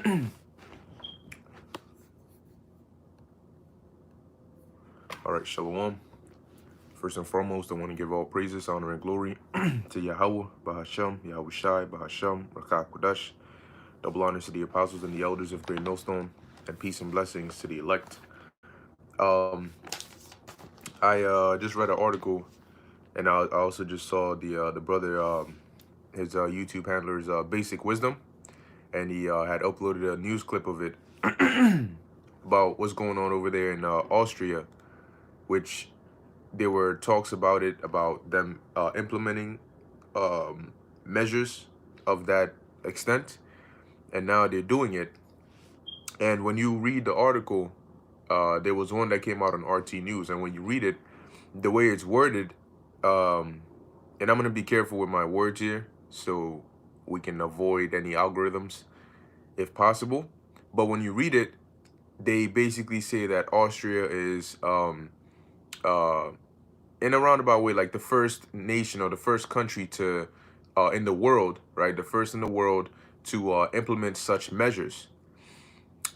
All right, Shalom. First and foremost, I want to give all praises, honor, and glory to Yahweh, Bahashem, Yahweh Shai, Bahashem, Rakah Kodesh. Double honors to the apostles and the elders of Great Millstone, and peace and blessings to the elect. Um, I just read an article, and I also just saw the brother, his YouTube handler's Basic Wisdom, and he had uploaded a news clip of it about what's going on over there in Austria, which there were talks about it, about them implementing measures of that extent, and now they're doing it. And when you read the article, there was one that came out on RT News, and when you read it, the way it's worded, and I'm going to be careful with my words here so we can avoid any algorithms if possible. But when you read it, they basically say that Austria is in a roundabout way, like the first nation or the first country to in the world, right? The first in the world to implement such measures,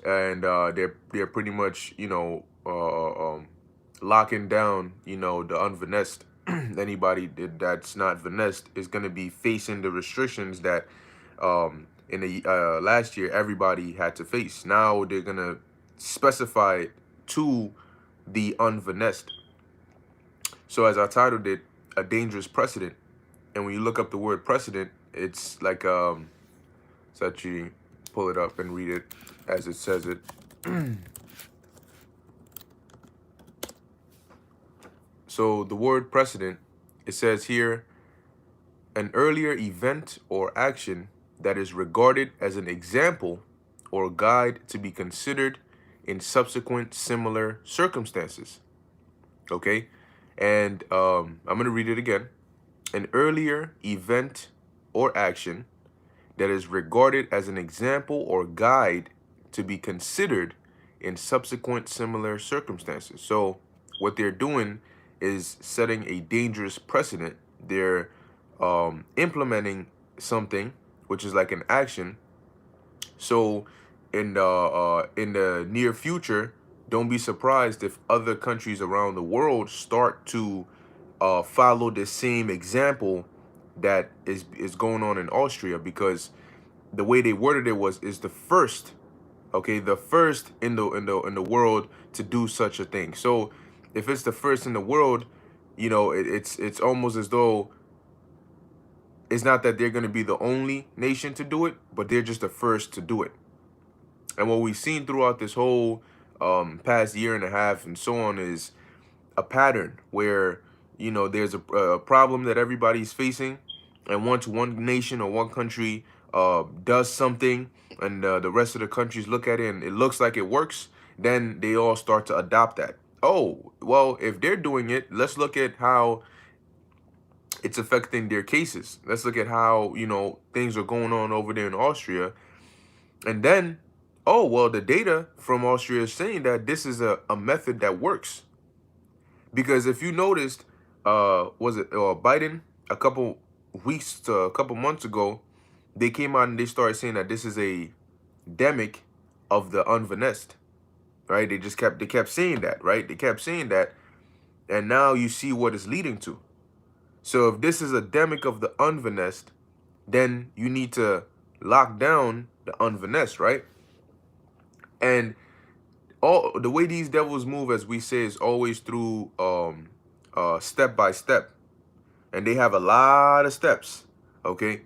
and they're pretty much, locking down, the unvinessed. Anybody that's not vinessed is going to be facing the restrictions that in the last year everybody had to face. Now they're going to specify it to the unvinessed. So as I titled it, a dangerous precedent. And when you look up the word precedent, it's like so actually pull it up and read it as it says it. So the word precedent, it says here, an earlier event or action that is regarded as an example or guide to be considered in subsequent similar circumstances. Okay, and I'm going to read it again. An earlier event or action that is regarded as an example or guide to be considered in subsequent similar circumstances. So what they're doing is setting a dangerous precedent. They're implementing something, which is like an action. So in the near future, don't be surprised if other countries around the world start to follow the same example that is going on in Austria, because the way they worded it is the first, okay, the first in the world to do such a thing. So if it's the first in the world, it's almost as though it's not that they're going to be the only nation to do it, but they're just the first to do it. And what we've seen throughout this whole past year and a half and so on is a pattern where, there's a problem that everybody's facing, and once one nation or one country does something, and the rest of the countries look at it and it looks like it works, then they all start to adopt that. Oh, well, if they're doing it, let's look at how it's affecting their cases. Let's look at how, things are going on over there in Austria. And then, oh, well, the data from Austria is saying that this is a method that works. Because if you noticed, was it Biden a couple weeks to a couple months ago, they came out and they started saying that this is a demic of the unvinessed, right? They kept saying that, right? They kept saying that, and now you see what it's leading to. So if this is a demic of the unvinessed, then you need to lock down the unvinessed, right? And all the way these devils move, as we say, is always through step by step, and they have a lot of steps, okay?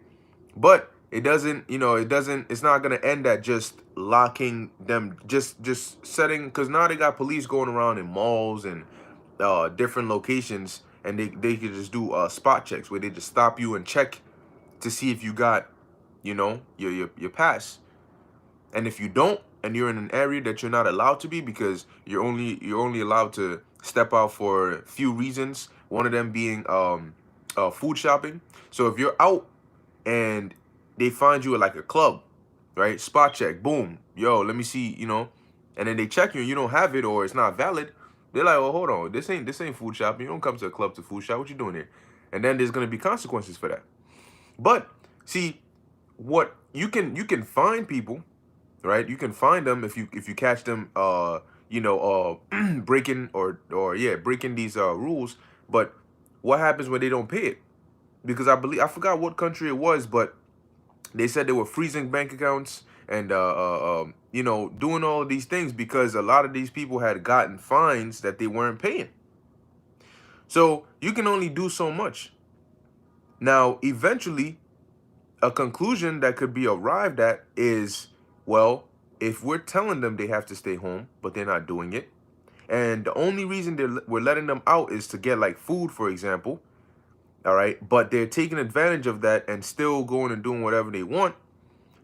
But it doesn't, it's not gonna end at just locking them, just setting, because now they got police going around in malls and different locations, and they could just do spot checks where they just stop you and check to see if you got, your pass. And if you don't, and you're in an area that you're not allowed to be, because you're only allowed to step out for a few reasons, one of them being food shopping. So if you're out and they find you at like a club, right? Spot check, boom, yo, let me see, and then they check you and you don't have it or it's not valid. They're like, oh, hold on, this ain't food shopping. You don't come to a club to food shop. What you doing here? And then there's gonna be consequences for that. But see, what you can find people, right? You can find them if you catch them, breaking or yeah, breaking these rules. But what happens when they don't pay it? Because I forgot what country it was, but they said they were freezing bank accounts and doing all of these things because a lot of these people had gotten fines that they weren't paying. So you can only do so much. Now, eventually, a conclusion that could be arrived at is, well, if we're telling them they have to stay home, but they're not doing it, and the only reason we're letting them out is to get like food, for example, all right, but they're taking advantage of that and still going and doing whatever they want,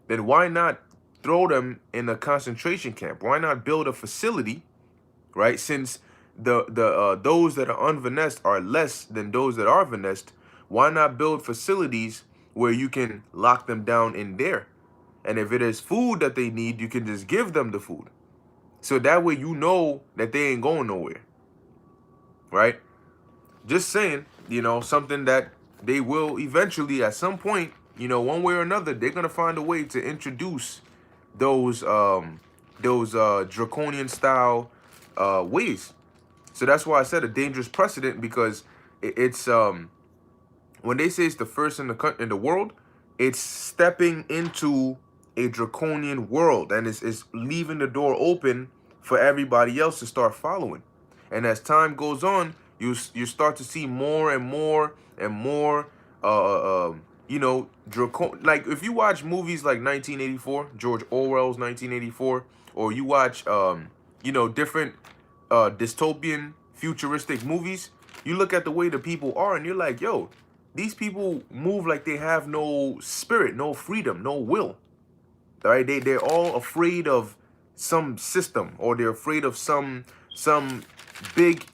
then why not throw them in a concentration camp? Why not build a facility, right? Since the those that are unvenest are less than those that are venest, why not build facilities where you can lock them down in there? And if it is food that they need, you can just give them the food. So that way you know that they ain't going nowhere, right? Just saying, something that they will eventually at some point, one way or another, they're gonna find a way to introduce those draconian style ways. So that's why I said a dangerous precedent, because it's when they say it's the first in the world, it's stepping into a draconian world, and it's leaving the door open for everybody else to start following. And as time goes on, you start to see more and more and more like if you watch movies like 1984, George Orwell's 1984, or you watch different dystopian futuristic movies, you look at the way the people are and you're like, yo, these people move like they have no spirit, no freedom, no will. All right, they're all afraid of some system, or they're afraid of some big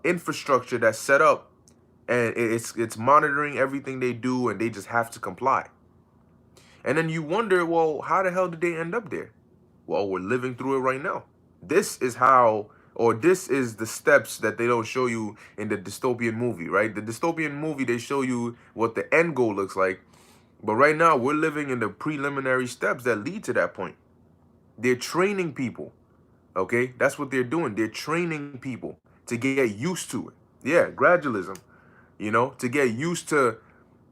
infrastructure that's set up, and it's monitoring everything they do, and they just have to comply. And then you wonder, well, how the hell did they end up there? Well, we're living through it right now. This is how, or this is the steps that they don't show you in the dystopian movie, right? The dystopian movie, they show you what the end goal looks like. But right now, we're living in the preliminary steps that lead to that point. They're training people, okay? That's what they're doing. They're training people to get used to it. Yeah, gradualism, to get used to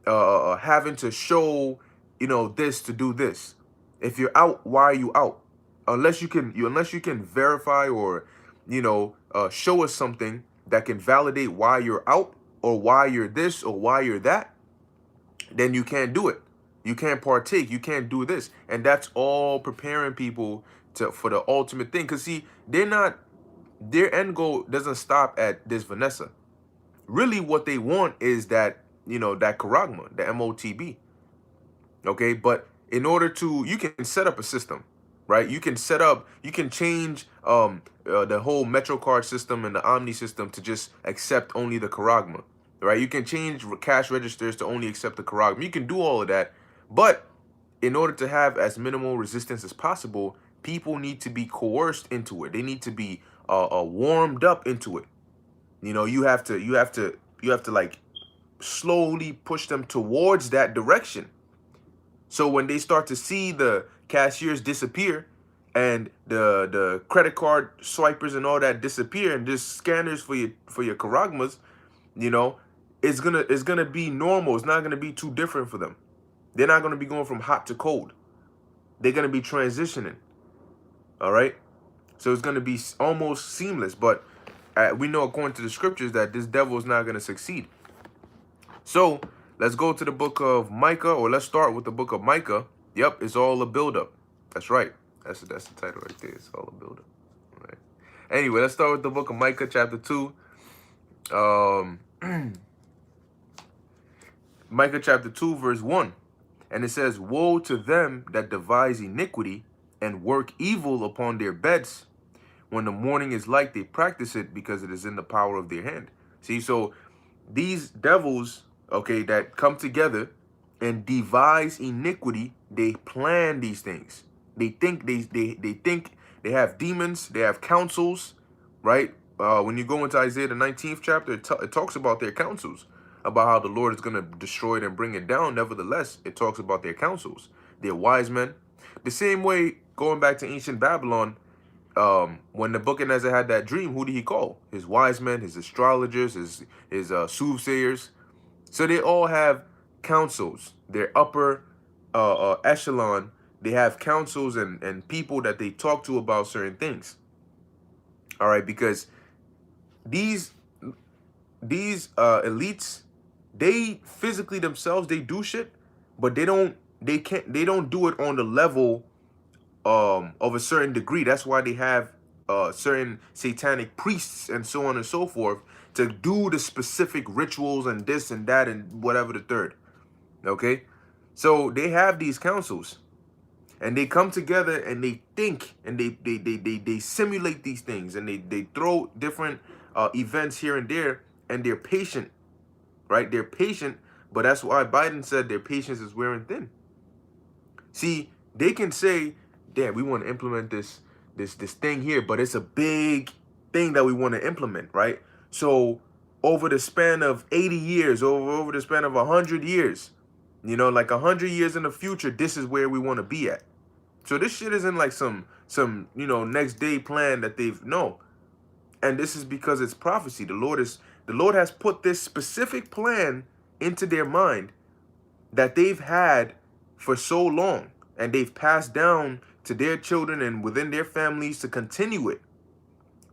having to show, this to do this. If you're out, why are you out? Unless you can verify or, show us something that can validate why you're out, or why you're this, or why you're that, then you can't do it. You can't partake. You can't do this. And that's all preparing people for the ultimate thing. Because see, their end goal doesn't stop at this Vanessa. Really what they want is that, that charagma, the MOTB. Okay, but in order to, you can set up a system, right? You can change the whole MetroCard system and the Omni system to just accept only the charagma, right? You can change cash registers to only accept the charagma. You can do all of that, but in order to have as minimal resistance as possible, people need to be coerced into it. They need to be warmed up into it. You have to like slowly push them towards that direction. So when they start to see the cashiers disappear, and the credit card swipers and all that disappear, and just scanners for your charagmas, you know, it's gonna be normal. It's not gonna be too different for them. They're not gonna be going from hot to cold. They're gonna be transitioning. All right, so it's gonna be almost seamless. But we know, according to the scriptures, that this devil is not gonna succeed. So let's go to the book of Micah, or let's start with the book of Micah. Yep, it's all a buildup. That's right. That's the title right there. It's all a buildup. All right. Anyway, let's start with the book of Micah, chapter 2. Micah chapter 2, verse 1. And it says, woe to them that devise iniquity and work evil upon their beds. When the morning is light, they practice it, because it is in the power of their hand. See, so these devils, okay, that come together and devise iniquity, they plan these things. They think they think they have demons, they have councils, right? When you go into Isaiah the 19th chapter, it talks about their councils, about how the Lord is going to destroy it and bring it down. Nevertheless, it talks about their councils. They're wise men. The same way, going back to ancient Babylon, when Nebuchadnezzar had that dream, who did he call? His wise men, his astrologers, his soothsayers. So they all have councils. Their upper echelon, they have councils and people that they talk to about certain things. All right, because these elites, they physically themselves, they do shit, but they don't do it on the level of a certain degree. That's why they have certain satanic priests and so on and so forth to do the specific rituals and this and that and whatever the third. Okay, so they have these councils and they come together and they think and they simulate these things and they throw different events here and there, and they're patient, right? They're patient, but that's why Biden said their patience is wearing thin. See, they can say, damn, we want to implement this thing here, but it's a big thing that we want to implement, right? So over the span of 80 years, over the span of 100 years, you know, like 100 years in the future, this is where we want to be at. So this shit isn't like some you know, next day plan that they've no. And this is because it's prophecy. The Lord has put this specific plan into their mind that they've had for so long, and they've passed down to their children and within their families to continue it,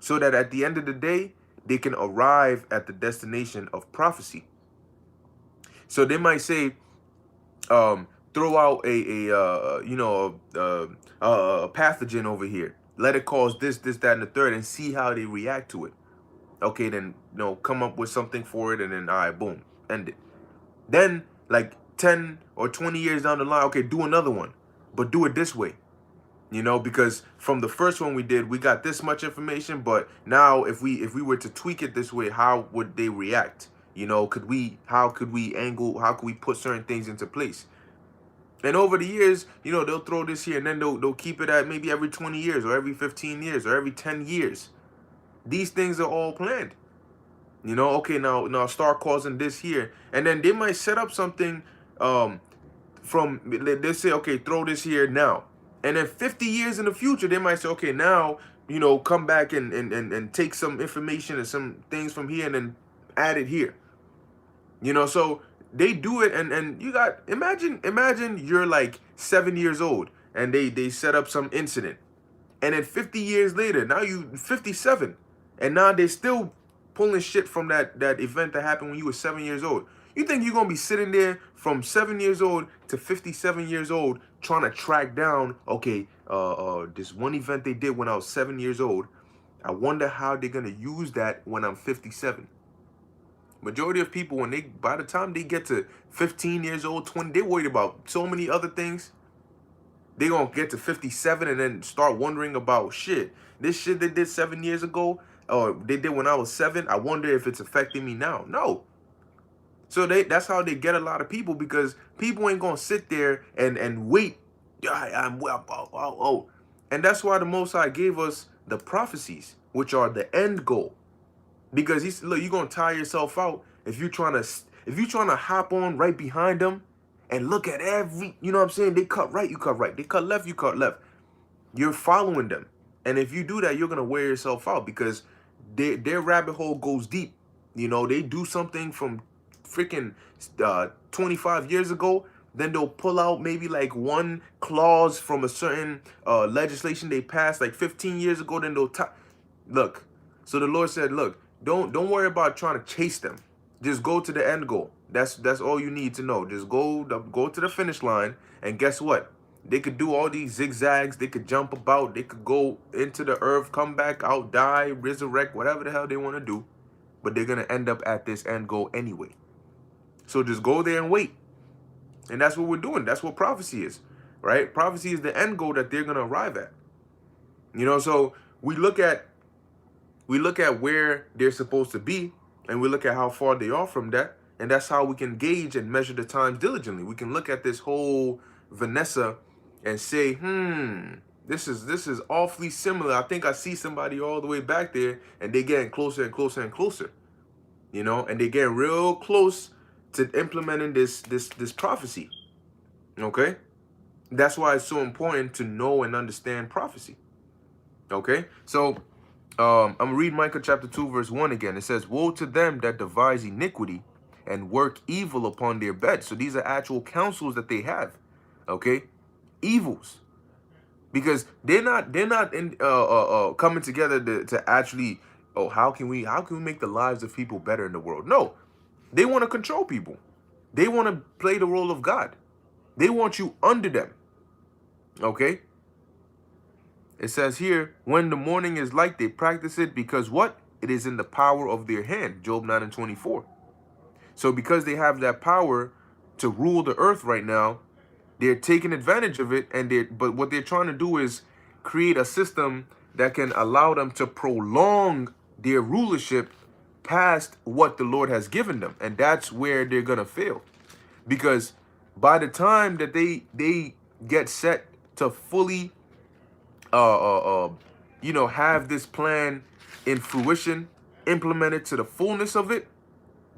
so that at the end of the day they can arrive at the destination of prophecy. So they might say, throw out a pathogen over here, let it cause this, that, and the third, and see how they react to it. Okay, then, you know, come up with something for it, and then, all right, boom, end it. Then, like 10 or 20 years down the line, okay, do another one, but do it this way. You know, because from the first one we did, we got this much information, but now if we were to tweak it this way, how would they react? You know, how could we put certain things into place? And over the years, you know, they'll throw this here, and then they'll keep it at maybe every 20 years or every 15 years or every 10 years. These things are all planned. You know, okay, now start causing this here. And then they might set up something from, they say, okay, throw this here now. And then 50 years in the future, they might say, okay, now, you know, come back and take some information and some things from here and then add it here. You know, so they do it, and you got, imagine you're like 7 years old and they set up some incident. And then 50 years later, now you 57, and now they're still pulling shit from that event that happened when you were 7 years old. You think you're gonna be sitting there from 7 years old to 57 years old trying to track down, okay, this one event they did when I was 7 years old. I wonder how they're gonna use that when I'm 57. Majority of people, by the time they get to 15 years old, 20, they're worried about so many other things. They're gonna get to 57 and then start wondering about shit. This shit they did 7 years ago, or they did when I was 7, I wonder if it's affecting me now. No. So that's how they get a lot of people, because people ain't gonna sit there and wait. And that's why the Most High gave us the prophecies, which are the end goal. Because he's, look, you're gonna tire yourself out if you're trying to hop on right behind them and look at every, you know what I'm saying? They cut right, you cut right. They cut left, you cut left. You're following them. And if you do that, you're gonna wear yourself out, because their rabbit hole goes deep. You know, they do something from freaking 25 years ago, then they'll pull out maybe like one clause from a certain legislation they passed like 15 years ago, then they'll look. So the Lord said, look, don't worry about trying to chase them. Just go to the end goal. That's all you need to know. Just go to the finish line, and guess what? They could do all these zigzags. They could jump about. They could go into the earth, come back out, die, resurrect, whatever the hell they want to do. But they're going to end up at this end goal anyway. So just go there and wait. And that's what we're doing. That's what prophecy is, right? Prophecy is the end goal that they're going to arrive at. You know, so we look at where they're supposed to be, and we look at how far they are from that, and that's how we can gauge and measure the times diligently. We can look at this whole Vanessa and say, this is awfully similar. I think I see somebody all the way back there, and they're getting closer and closer and closer. You know, and they're getting real close to implementing this prophecy. Okay? That's why it's so important to know and understand prophecy. Okay, so I'm gonna read Micah chapter 2 verse 1 again. It says, woe to them that devise iniquity and work evil upon their beds. So these are actual counsels that they have. Okay, evils, because they're not in coming together to actually, oh, how can we make the lives of people better in the world. No, they want to control people. They want to play the role of God. They want you under them. Okay, it says here, when the morning is light, they practice it because what? It is in the power of their hand. Job 9:24. So because they have that power to rule the earth right now, they're taking advantage of it. But what they're trying to do is create a system that can allow them to prolong their rulership past what the Lord has given them. And that's where they're going to fail. Because by the time that they get set to fully have this plan in fruition, implemented to the fullness of it,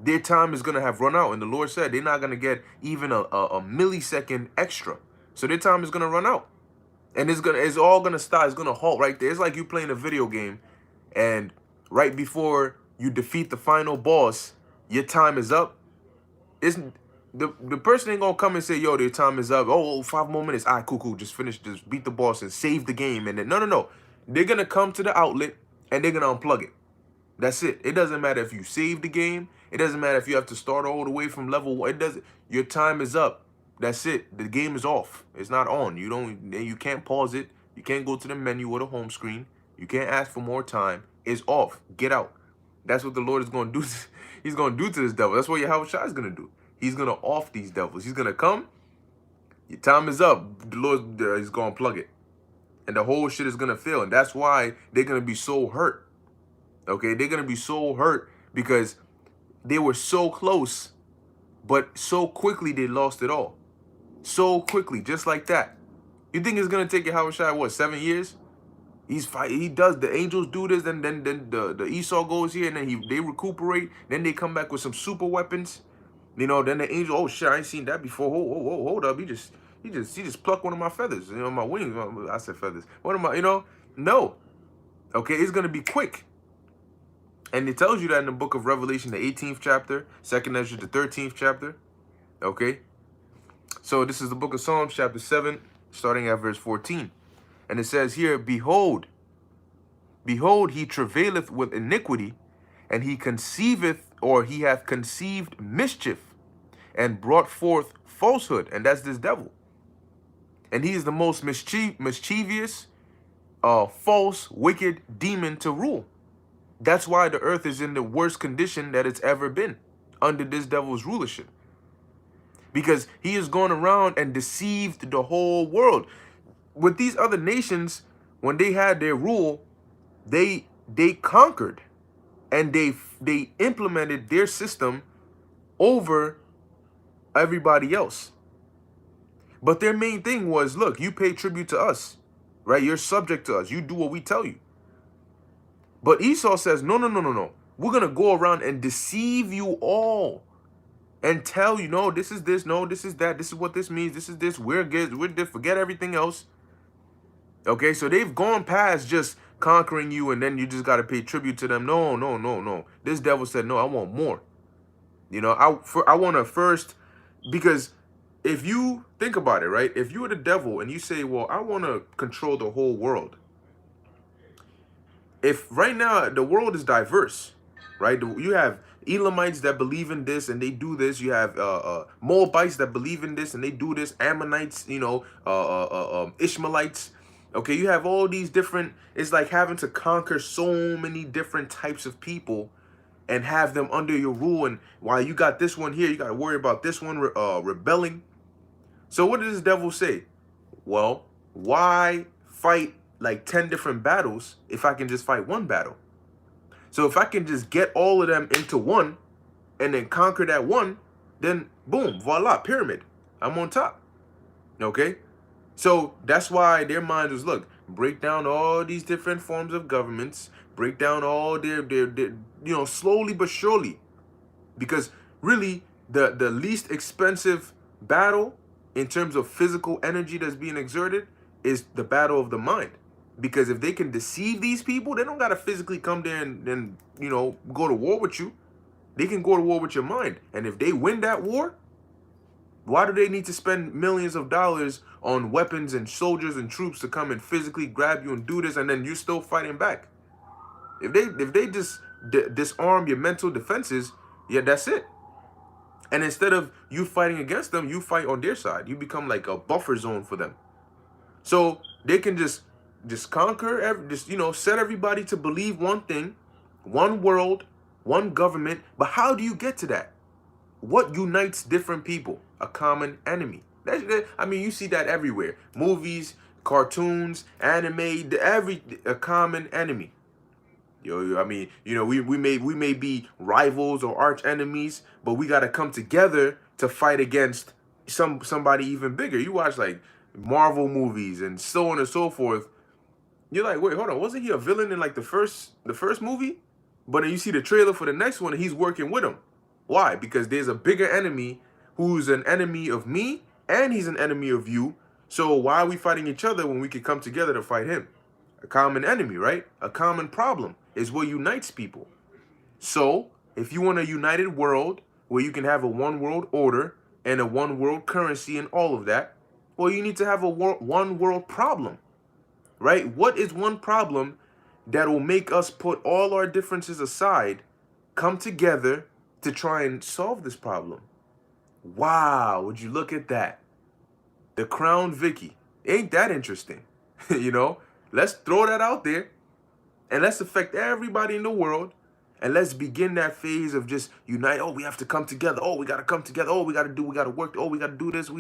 their time is going to have run out. And the Lord said they're not going to get even a millisecond extra. So their time is going to run out. And it's all going to stop. It's going to halt right there. It's like you playing a video game, and right before you defeat the final boss, your time is up. It's the person ain't gonna come and say, yo, their time is up. Oh, 5 more minutes. All right, cool. Just finish, just beat the boss and save the game. And then no. They're gonna come to the outlet and they're gonna unplug it. That's it. It doesn't matter if you save the game. It doesn't matter if you have to start all the way from level 1. It doesn't. Your time is up. That's it. The game is off. It's not on. You can't pause it. You can't go to the menu or the home screen. You can't ask for more time. It's off. Get out. That's what the Lord is going to do. He's going to do to this devil. That's what Yahweh Shai is going to do. He's going to off these devils. He's going to come. Your time is up. The Lord is going to plug it. And the whole shit is going to fail. And that's why they're going to be so hurt. Okay? They're going to be so hurt because they were so close, but so quickly they lost it all. So quickly, just like that. You think it's going to take Yahweh Shai, what, 7 years? He's fighting. He does. The angels do this, and then the Esau goes here, and then they recuperate. Then they come back with some super weapons. Then the angel. Oh shit! I ain't seen that before. Hold up. He just plucked one of my feathers. My wings. I said feathers. One of my. No. Okay, it's gonna be quick. And it tells you that in the book of Revelation, the 18th chapter, 2nd Ezra, the 13th chapter. Okay. So this is the book of Psalms, chapter 7, starting at verse 14. And it says here, Behold, he travaileth with iniquity, and he conceiveth, or he hath conceived mischief, and brought forth falsehood. And that's this devil. And he is the most mischievous, false, wicked demon to rule. That's why the earth is in the worst condition that it's ever been under this devil's rulership. Because he has gone around and deceived the whole world. With these other nations, when they had their rule, they conquered, and they implemented their system over everybody else. But their main thing was, look, you pay tribute to us, right? You're subject to us. You do what we tell you. But Esau says, no. We're going to go around and deceive you all and tell you, no, this is this, no, this is that, this is what this means, this is this, we're good, we're this, forget everything else. Okay, so they've gone past just conquering you and then you just got to pay tribute to them. No. This devil said, no, I want more. I want to first, because if you think about it, right, if you were the devil and you say, well, I want to control the whole world. If right now the world is diverse, right, you have Elamites that believe in this and they do this. You have Moabites that believe in this and they do this. Ammonites, Ishmaelites. Okay, you have all these different. It's like having to conquer so many different types of people and have them under your rule. And while you got this one here, you got to worry about this one rebelling. So what does this devil say? Well, why fight like 10 different battles if I can just fight one battle? So if I can just get all of them into one and then conquer that one, then boom, voila, pyramid. I'm on top. Okay? So that's why their mind was, look, break down all these different forms of governments, break down all their slowly but surely. Because really, the least expensive battle in terms of physical energy that's being exerted is the battle of the mind. Because if they can deceive these people, they don't got to physically come there and go to war with you. They can go to war with your mind. And if they win that war, why do they need to spend millions of dollars on weapons and soldiers and troops to come and physically grab you and do this, and then you're still fighting back? If they just disarm your mental defenses, yeah, that's it. And instead of you fighting against them, you fight on their side. You become like a buffer zone for them. So they can just conquer, set everybody to believe one thing, one world, one government. But how do you get to that? What unites different people? A common enemy. I mean, you see that everywhere. Movies, cartoons, anime, a common enemy. I mean, we may be rivals or arch enemies, but we got to come together to fight against somebody even bigger. You watch like Marvel movies and so on and so forth. You're like, wait, hold on, wasn't he a villain in like the first movie? But then you see the trailer for the next one and he's working with him. Why? Because there's a bigger enemy who's an enemy of me and he's an enemy of you. So why are we fighting each other when we could come together to fight him? A common enemy, right? A common problem is what unites people. So if you want a united world where you can have a one world order and a one world currency and all of that, well, you need to have a one world problem, right? What is one problem that will make us put all our differences aside, come together to try and solve this problem? Wow, would you look at that? The Crown Vicky. Ain't that interesting? Let's throw that out there and let's affect everybody in the world and let's begin that phase of just unite. Oh, we have to come together. Oh, we got to come together. Oh, we got to work. Oh, we got to do this.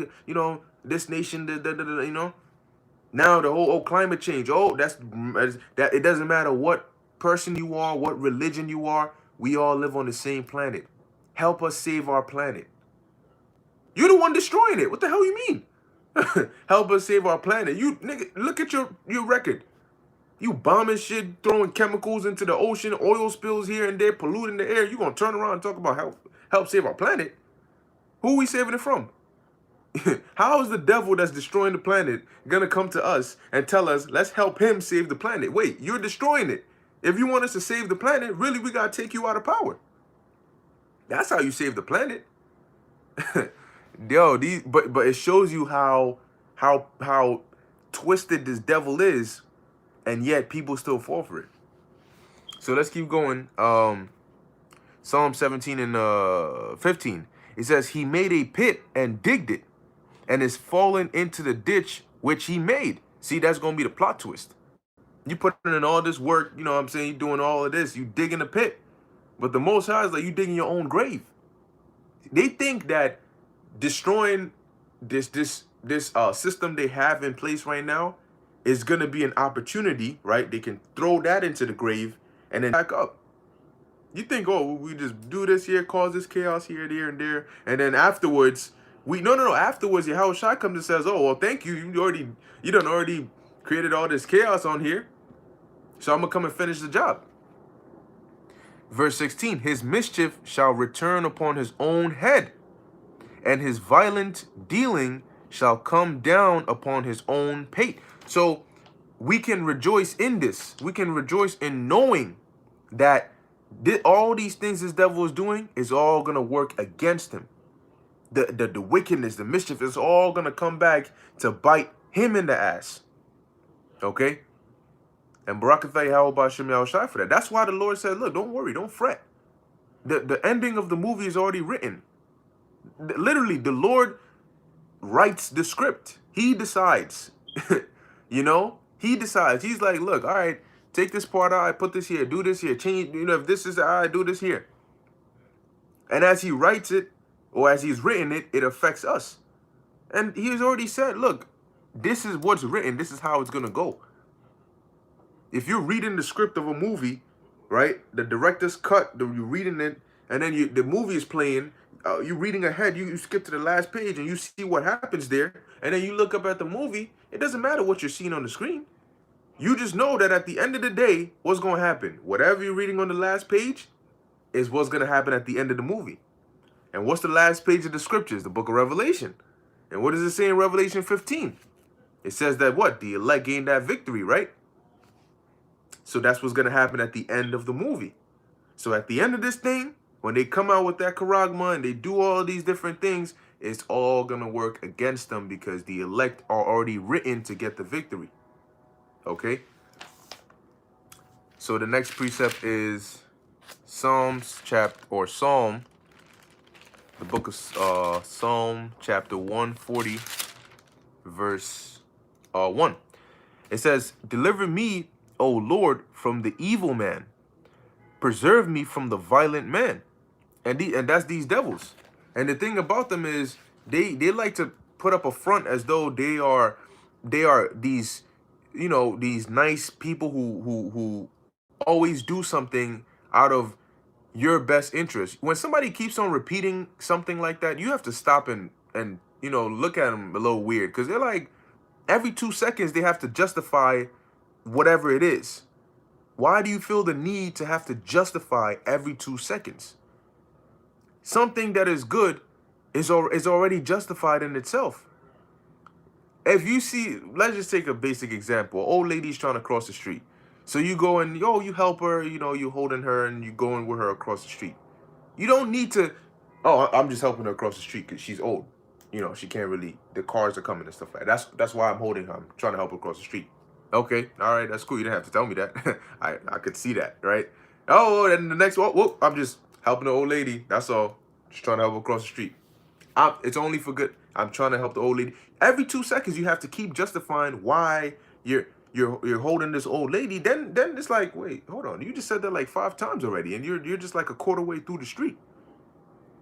This nation, Now the whole climate change. Oh, that it doesn't matter what person you are, what religion you are. We all live on the same planet. Help us save our planet. You're the one destroying it. What the hell you mean? Help us save our planet. You nigga, look at your record. You bombing shit, throwing chemicals into the ocean, oil spills here and there, polluting the air. You gonna turn around and talk about help save our planet? Who are we saving it from? How is the devil that's destroying the planet gonna come to us and tell us, let's help him save the planet? Wait, you're destroying it. If you want us to save the planet, really, we gotta take you out of power. That's how you save the planet. Yo, but it shows you how twisted this devil is, and yet people still fall for it. So let's keep going. Psalm 17 and 15. It says, he made a pit and digged it, and is fallen into the ditch which he made. See, that's gonna be the plot twist. You putting in all this work, you know what I'm saying? You doing all of this, you digging a pit. But the Most High is like, you digging your own grave. They think that destroying this system they have in place right now is going to be an opportunity, right? They can throw that into the grave and then back up. You think, oh, we just do this here, cause this chaos here, there, and there, and then afterwards, afterwards, Yahweh Shai comes and says, oh, well, thank you, you done already created all this chaos on here, so I'm going to come and finish the job. Verse 16, his mischief shall return upon his own head, and his violent dealing shall come down upon his own pate. So we can rejoice in this. We can rejoice in knowing that all these things this devil is doing is all going to work against him. The wickedness, the mischief is all going to come back to bite him in the ass. Okay? And Barakatha Yahweh Shem Yahushai for that. That's why the Lord said, look, don't worry, don't fret. The ending of the movie is already written. Literally, the Lord writes the script. He decides. He decides. He's like, look, all right, take this part out, I put this here, do this here, change, if this is I do this here. And as he writes it, or as he's written it, it affects us. And he's already said, look, this is what's written, this is how it's gonna go. If you're reading the script of a movie, right, the director's cut, you're reading it, and then the movie is playing, you're reading ahead, you skip to the last page and you see what happens there, and then you look up at the movie, it doesn't matter what you're seeing on the screen. You just know that at the end of the day, what's going to happen? Whatever you're reading on the last page is what's going to happen at the end of the movie. And what's the last page of the scriptures? The book of Revelation. And what does it say in Revelation 15? It says that what? The elect gained that victory, right? So that's what's going to happen at the end of the movie. So at the end of this thing, when they come out with that charagma and they do all these different things, it's all going to work against them because the elect are already written to get the victory. Okay? So the next precept is Psalm, the book of Psalm chapter 140, verse 1. It says, "Deliver me, O Lord, from the evil man. Preserve me from the violent man." And that's these devils. And the thing about them is they like to put up a front as though they are these, these nice people who always do something out of your best interest. When somebody keeps on repeating something like that, you have to stop and look at them a little weird, because they're like every 2 seconds they have to justify whatever it is. Why do you feel the need to have to justify every 2 seconds? Something that is good is already justified in itself. If you see, let's just take a basic example. Old lady's trying to cross the street. So you go and, you help her, you holding her and you going with her across the street. You don't need to, I'm just helping her across the street because she's old. She can't really, the cars are coming and stuff like that. That's why I'm holding her. I'm trying to help her across the street. Okay, all right, that's cool. You didn't have to tell me that. I could see that, right? Oh, and the next one, whoop, I'm just helping the old lady. That's all. Just trying to help her across the street. It's only for good. I'm trying to help the old lady. Every 2 seconds, you have to keep justifying why you're holding this old lady. Then it's like, wait, hold on. You just said that like 5 times already, and you're just like a quarter way through the street.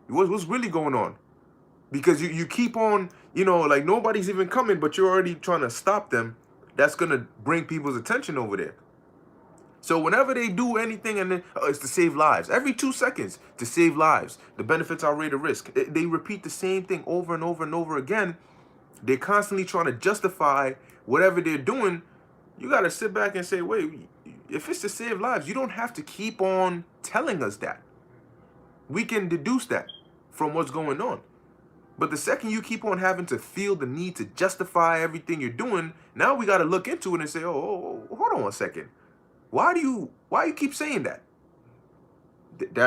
What's really going on? Because you keep on, like nobody's even coming, but you're already trying to stop them. That's gonna bring people's attention over there. So whenever they do anything, and then it's to save lives. Every 2 seconds to save lives. The benefits outweigh the risk. They repeat the same thing over and over and over again. They're constantly trying to justify whatever they're doing. You got to sit back and say, wait, if it's to save lives, you don't have to keep on telling us that. We can deduce that from what's going on. But the second you keep on having to feel the need to justify everything you're doing, now we got to look into it and say, oh, hold on a second. Why do you keep saying that?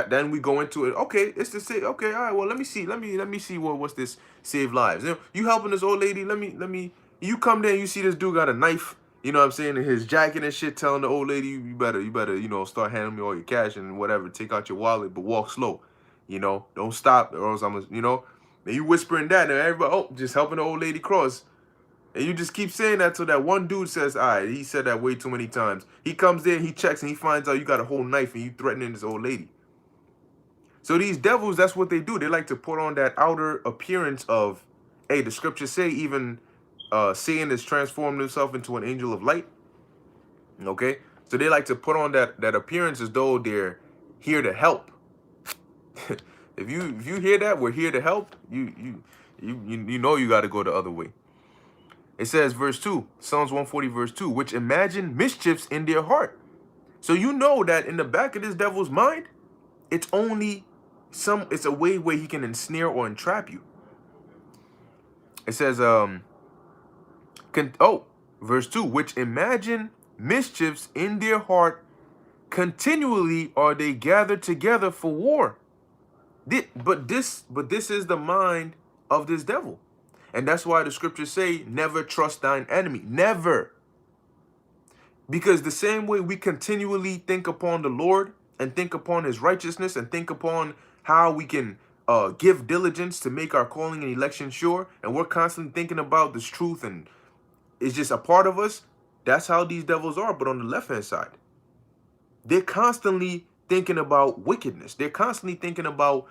Then we go into it. Okay, it's to say, okay, all right, well, let me see what's this save lives. You helping this old lady, let me you come there and you see this dude got a knife, you know what I'm saying, in his jacket and shit, telling the old lady, you better, start handing me all your cash and whatever, take out your wallet, but walk slow. Don't stop, or else I'm and you whispering that, and everybody, just helping the old lady cross. And you just keep saying that till that one dude says, all right, he said that way too many times. He comes there, he checks, and he finds out you got a whole knife and you threatening this old lady. So these devils, that's what they do. They like to put on that outer appearance of, hey, the scriptures say even Satan has transformed himself into an angel of light. Okay? So they like to put on that appearance as though they're here to help. If you hear that, we're here to help, you know you got to go the other way. It says, verse 2, Psalms 140, verse 2, which imagine mischiefs in their heart. So you know that in the back of this devil's mind, it's a way where he can ensnare or entrap you. It says, verse 2, which imagine mischiefs in their heart, continually are they gathered together for war. But this is the mind of this devil. And that's why the scriptures say, never trust thine enemy. Never. Because the same way we continually think upon the Lord and think upon his righteousness and think upon how we can give diligence to make our calling and election sure, and we're constantly thinking about this truth and it's just a part of us, that's how these devils are. But on the left-hand side, they're constantly thinking about wickedness. They're constantly thinking about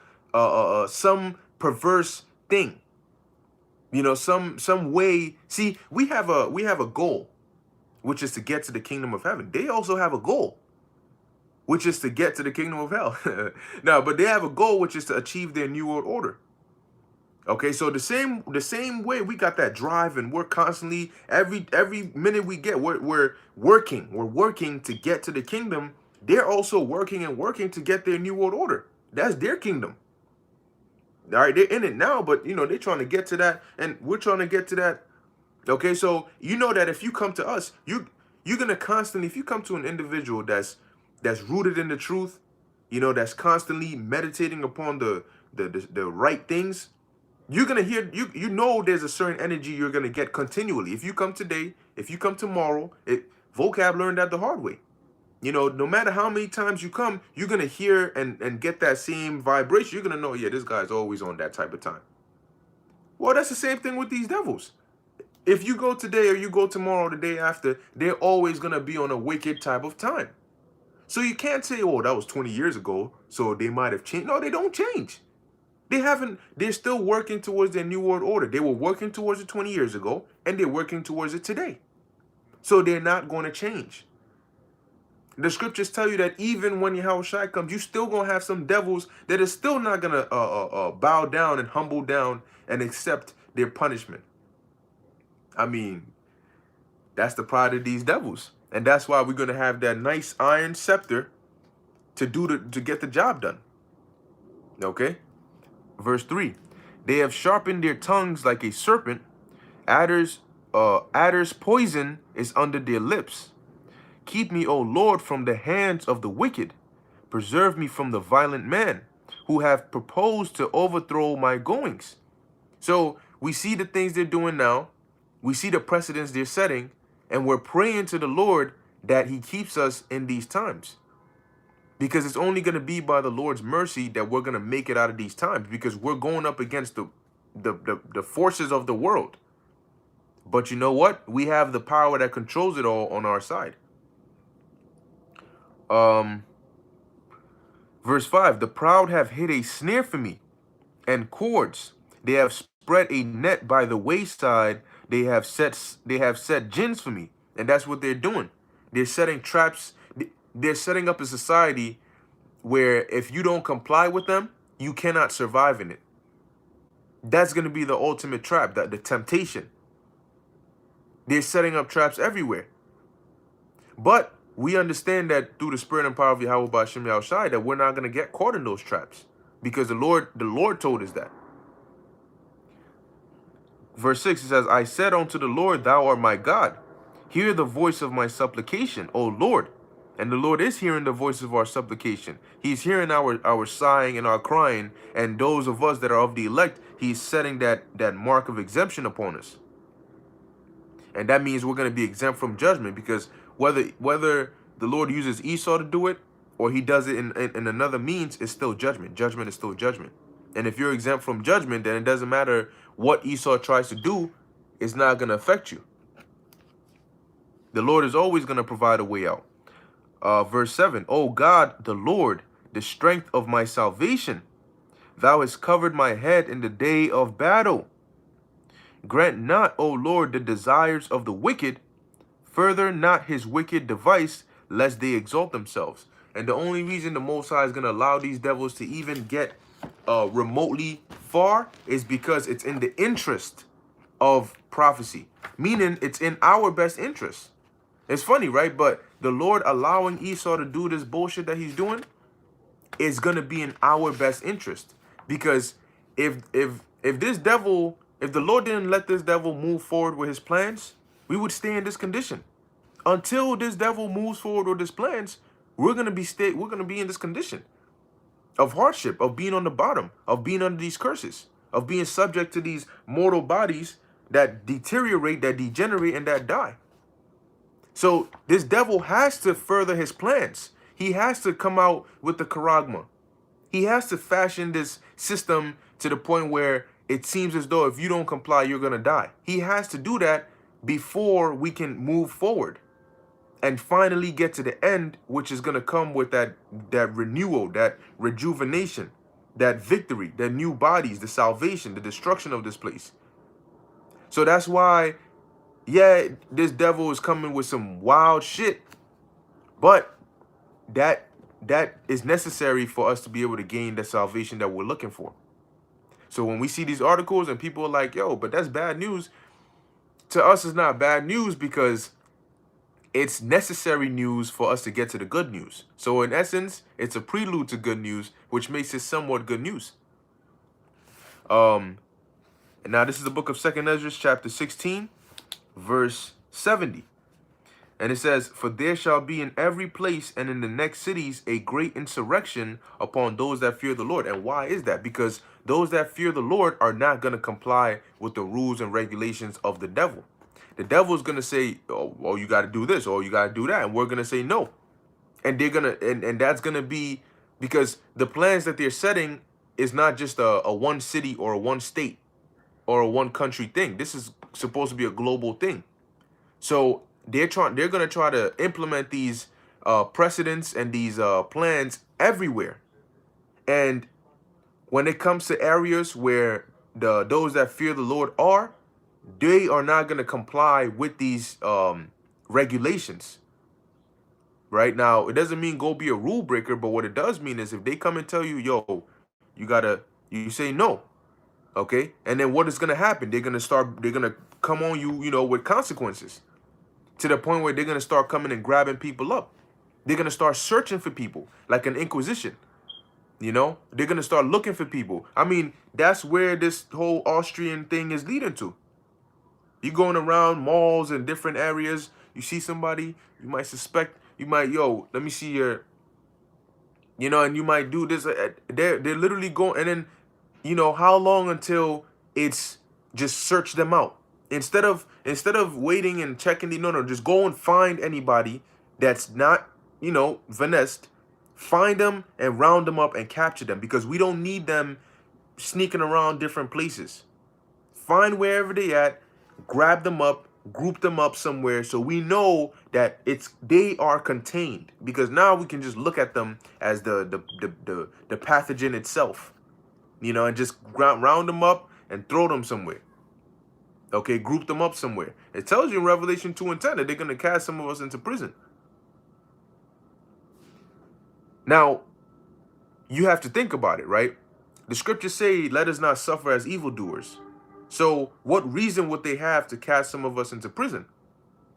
some perverse thing. Some way. See, we have a goal, which is to get to the kingdom of heaven. They also have a goal, which is to get to the kingdom of hell. No, but they have a goal, which is to achieve their new world order. Okay, so the same way we got that drive, and we're constantly every minute we get, we're working to get to the kingdom. They're also working to get their new world order. That's their kingdom. All right, they're in it now, but you know, they're trying to get to that, and we're trying to get to that. Okay, so you know that if you come to us, you're gonna constantly, if you come to an individual that's rooted in the truth, you know, that's constantly meditating upon the right things, you're gonna hear, you know there's a certain energy you're gonna get continually. If you come today, if you come tomorrow, vocab learned that the hard way. You know, no matter how many times you come, you're gonna hear and get that same vibration. You're gonna know, yeah, this guy's always on that type of time. Well, that's the same thing with these devils. If you go today or you go tomorrow or the day after, they're always going to be on a wicked type of time. So you can't say, oh, that was 20 years ago, so they might have changed. No, they don't change. They're still working towards their new world order. They were working towards it 20 years ago, and they're working towards it today. So they're not going to change. The scriptures tell you that even when Yahushua comes, you still going to have some devils that are still not going to bow down and humble down and accept their punishment. I mean, that's the pride of these devils. And that's why we're going to have that nice iron scepter to get the job done. Okay? Verse 3. They have sharpened their tongues like a serpent. Adder's poison is under their lips. Keep me, O Lord, from the hands of the wicked. Preserve me from the violent man who have proposed to overthrow my goings. So we see the things they're doing now. We see the precedents they're setting. And we're praying to the Lord that he keeps us in these times. Because it's only going to be by the Lord's mercy that we're going to make it out of these times. Because we're going up against the forces of the world. But you know what? We have the power that controls it all on our side. Verse 5. The proud have hid a snare for me and cords. They have spread a net by the wayside. They have set gins for me. And that's what they're doing. They're setting traps. They're setting up a society where if you don't comply with them, you cannot survive in it. That's going to be the ultimate trap, the temptation. They're setting up traps everywhere. But we understand that through the spirit and power of Yahweh B'Shem Yahushai, that we're not going to get caught in those traps. Because the Lord told us that. Verse 6, it says, I said unto the Lord, thou art my God. Hear the voice of my supplication, O Lord. And the Lord is hearing the voice of our supplication. He's hearing our sighing and our crying. And those of us that are of the elect, he's setting that mark of exemption upon us. And that means we're going to be exempt from judgment. Because whether the Lord uses Esau to do it, or he does it in another means, it's still judgment. Judgment is still judgment. And if you're exempt from judgment, then it doesn't matter what Esau tries to do, it's not going to affect you. The Lord is always going to provide a way out. Verse 7, O God, the Lord, the strength of my salvation, thou hast covered my head in the day of battle. Grant not, O Lord, the desires of the wicked, further not his wicked device, lest they exalt themselves. And the only reason the Most High is going to allow these devils to even get remotely far is because it's in the interest of prophecy, meaning it's in our best interest. It's funny, right? But the Lord allowing Esau to do this bullshit that he's doing is going to be in our best interest. Because if the Lord didn't let this devil move forward with his plans, we would stay in this condition. Until this devil moves forward with his plans, we're going to be in this condition of hardship, of being on the bottom, of being under these curses, of being subject to these mortal bodies that deteriorate, that degenerate, and that die. So this devil has to further his plans. He has to come out with the charagma. He has to fashion this system to the point where it seems as though if you don't comply, you're going to die. He has to do that before we can move forward and finally get to the end, which is going to come with that renewal, that rejuvenation, that victory, the new bodies, the salvation, the destruction of this place. So that's why, yeah, this devil is coming with some wild shit, but that is necessary for us to be able to gain the salvation that we're looking for. So when we see these articles and people are like, yo, but that's bad news, to us it's not bad news because it's necessary news for us to get to the good news. So in essence, it's a prelude to good news, which makes it somewhat good news. Um, and now this is the book of Second Ezra, chapter 16, verse 70. And it says, "For there shall be in every place and in the next cities a great insurrection upon those that fear the Lord." And why is that? Because those that fear the Lord are not going to comply with the rules and regulations of the devil. The devil is going to say, oh, you got to do this, or you got to do that. And we're going to say no. And they're going to, and that's going to be because the plans that they're setting is not just a one city or a one state or a one country thing. This is supposed to be a global thing. So they're going to try to implement these precedents and these plans everywhere. And when it comes to areas where those that fear the Lord are, they are not going to comply with these regulations. Right now, it doesn't mean go be a rule breaker, but what it does mean is if they come and tell you, yo, you say no, okay? And then what is going to happen? They're going to come on you, with consequences, to the point where they're going to start coming and grabbing people up. They're going to start searching for people like an inquisition. They're going to start looking for people. I mean, that's where this whole Austrian thing is leading to. You're going around malls and different areas. You see somebody, you might suspect, let me see your, and you might do this. They're literally going, and then, how long until it's just search them out? Instead of waiting and checking no, just go and find anybody that's not, finessed. Find them and round them up and capture them, because we don't need them sneaking around different places. Find wherever they at, grab them up, group them up somewhere, so we know that they are contained. Because now we can just look at them as the pathogen itself, and just round them up and throw them somewhere. Okay, group them up somewhere. It tells you in Revelation 2:10 that they're going to cast some of us into prison. Now, you have to think about it, right? The scriptures say, let us not suffer as evildoers. So what reason would they have to cast some of us into prison?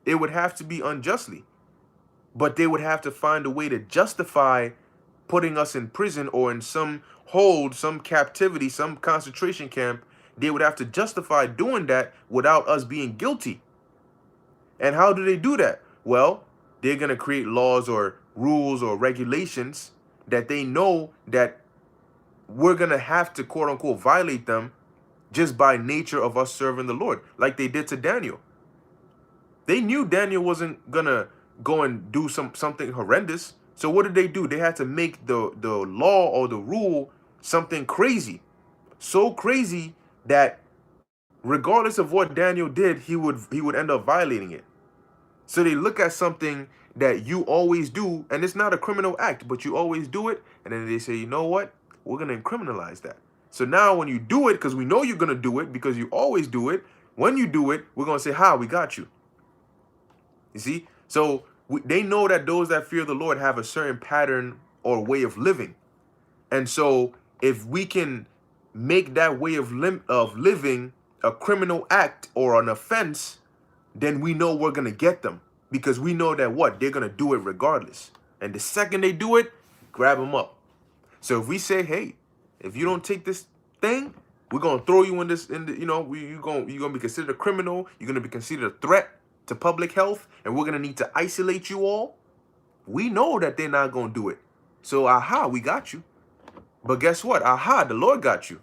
It would have to be unjustly. But they would have to find a way to justify putting us in prison or in some hold, some captivity, some concentration camp. They would have to justify doing that without us being guilty. And how do they do that? Well, they're going to create laws or rules or regulations that they know that we're going to have to, quote unquote, violate them just by nature of us serving the Lord, like they did to Daniel. They knew Daniel wasn't going to go and do something horrendous. So what did they do? They had to make the law or the rule something crazy. So crazy that regardless of what Daniel did, he would end up violating it. So they look at something that you always do, and it's not a criminal act, but you always do it, and then they say, you know what? We're going to criminalize that. So now when you do it, because we know you're going to do it, because you always do it, when you do it, we're going to say, we got you. You see? So they know that those that fear the Lord have a certain pattern or way of living. And so if we can make that way of living a criminal act or an offense, then we know we're going to get them, because we know that they're going to do it regardless. And the second they do it, grab them up. So if we say, hey, if you don't take this thing, we're going to throw you in this, you're going to be considered a criminal. You're going to be considered a threat to public health, and we're going to need to isolate you all. We know that they're not going to do it. So, we got you. But guess what? The Lord got you.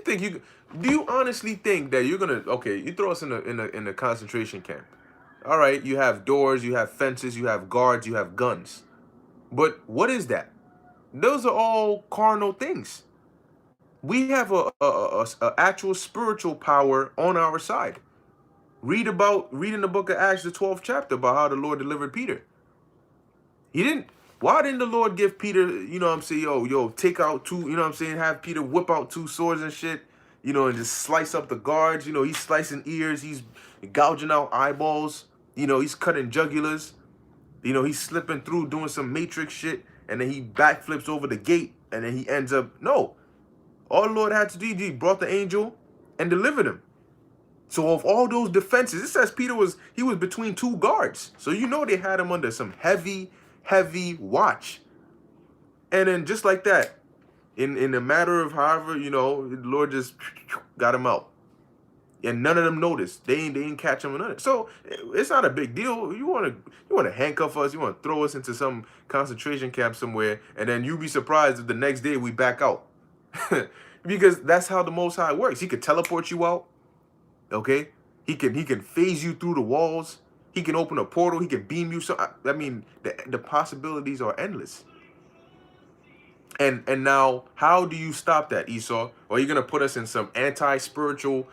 Do you honestly think that you're going to, you throw us in a concentration camp. All right, you have doors, you have fences, you have guards, you have guns. But what is that? Those are all carnal things. We have a actual spiritual power on our side. Read in the book of Acts, the 12th chapter, about how the Lord delivered Peter. Why didn't the Lord give Peter, take out two, have Peter whip out two swords and shit, and just slice up the guards. He's slicing ears, he's gouging out eyeballs, he's cutting jugulars, he's slipping through doing some Matrix shit, and then he backflips over the gate, and then he ends up, no. All the Lord had to do, he brought the angel and delivered him. So of all those defenses, it says Peter was between two guards. So they had him under some heavy watch. And then just like that, In a matter of however, the Lord just got him out. And none of them noticed. They ain't catch him or nothing. So it's not a big deal. You wanna handcuff us, you wanna throw us into some concentration camp somewhere, and then you be surprised if the next day we back out. Because that's how the Most High works. He could teleport you out, okay? He can phase you through the walls. He can open a portal. He can beam you. So I mean, the possibilities are endless. And now, how do you stop that, Esau? Or are you gonna put us in some anti-spiritual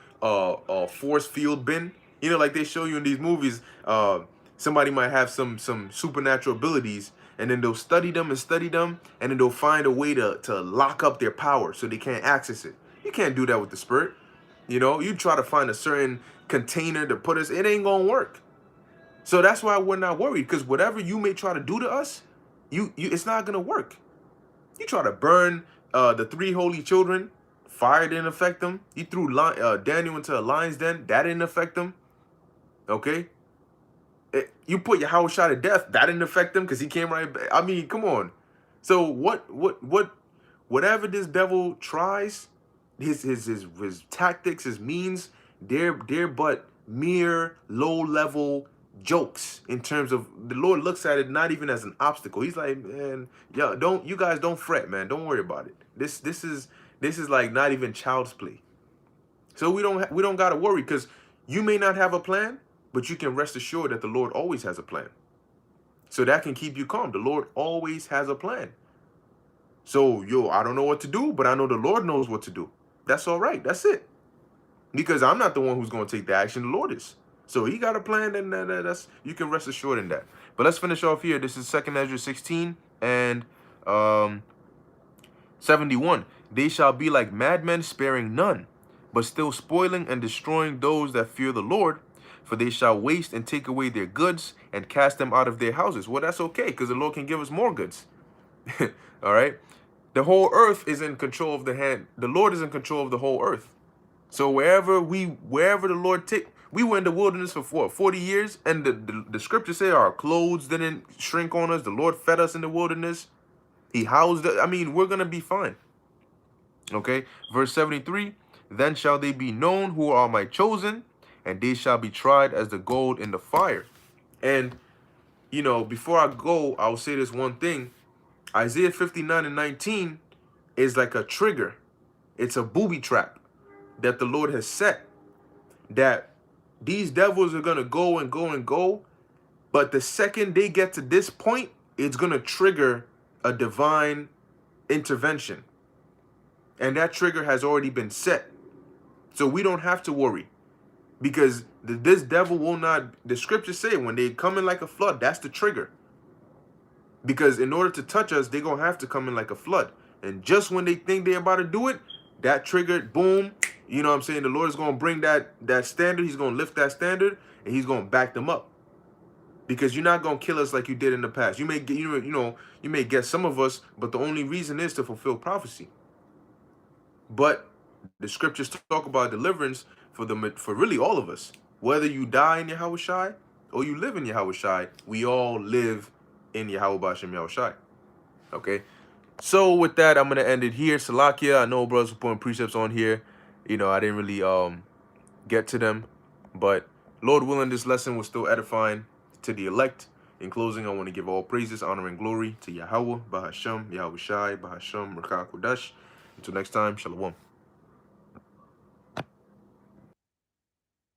force field bin? Like they show you in these movies. Somebody might have some supernatural abilities, and then they'll study them, and then they'll find a way to lock up their power so they can't access it. You can't do that with the spirit. You try to find a certain container to put us, it ain't gonna work. So that's why we're not worried, because whatever you may try to do to us, it's not gonna work. You try to burn the three holy children, fire didn't affect them. You threw Daniel into a lion's den, that didn't affect them. Okay? You put your house shot to death, that didn't affect him because he came right back. I mean, come on. So whatever this devil tries, his tactics, his means, they're but mere low-level jokes in terms of the Lord looks at it not even as an obstacle. He's like, man, you guys don't fret, man. Don't worry about it. This is like not even child's play. So we don't gotta worry, because you may not have a plan, but you can rest assured that the Lord always has a plan. So that can keep you calm. The Lord always has a plan. So I don't know what to do, but I know the Lord knows what to do. That's all right. That's it. Because I'm not the one who's going to take the action. The Lord is. So he got a plan, and that's you can rest assured in that. But let's finish off here. This is 2 Ezra 16 and 71. They shall be like madmen, sparing none, but still spoiling and destroying those that fear the Lord. For they shall waste and take away their goods and cast them out of their houses. Well, that's okay, because the Lord can give us more goods. All right. The whole earth is in control of the hand. The Lord is in control of the whole earth. So wherever the Lord we were in the wilderness for 40 years, and the scriptures say our clothes didn't shrink on us. The Lord fed us in the wilderness. He housed us. I mean, we're going to be fine. Okay. Verse 73, then shall they be known who are my chosen, and they shall be tried as the gold in the fire. And, before I go, I'll say this one thing. Isaiah 59 and 19 is like a trigger. It's a booby trap that the Lord has set, that these devils are going to go and go and go. But the second they get to this point, it's going to trigger a divine intervention. And that trigger has already been set. So we don't have to worry. Because this devil will not, the scriptures say, when they come in like a flood, that's the trigger. Because in order to touch us, they're going to have to come in like a flood. And just when they think they're about to do it, that triggered, boom, you know what I'm saying? The Lord is going to bring that standard. He's going to lift that standard, and he's going to back them up. Because you're not going to kill us like you did in the past. You may get, you may get some of us, but the only reason is to fulfill prophecy. But the scriptures talk about deliverance for really all of us. Whether you die in Yahweh Shai or you live in Yahweh Shai, we all live in Yahweh Bashem Yahweh Shai. Okay? So with that, I'm going to end it here. Salakia, I know brothers were putting precepts on here. I didn't really get to them. But Lord willing, this lesson was still edifying to the elect. In closing, I want to give all praises, honor, and glory to Yahweh, Bahasham, Yahweh Shai, Bahasham, Rakah Kodash. Until next time, Shalom.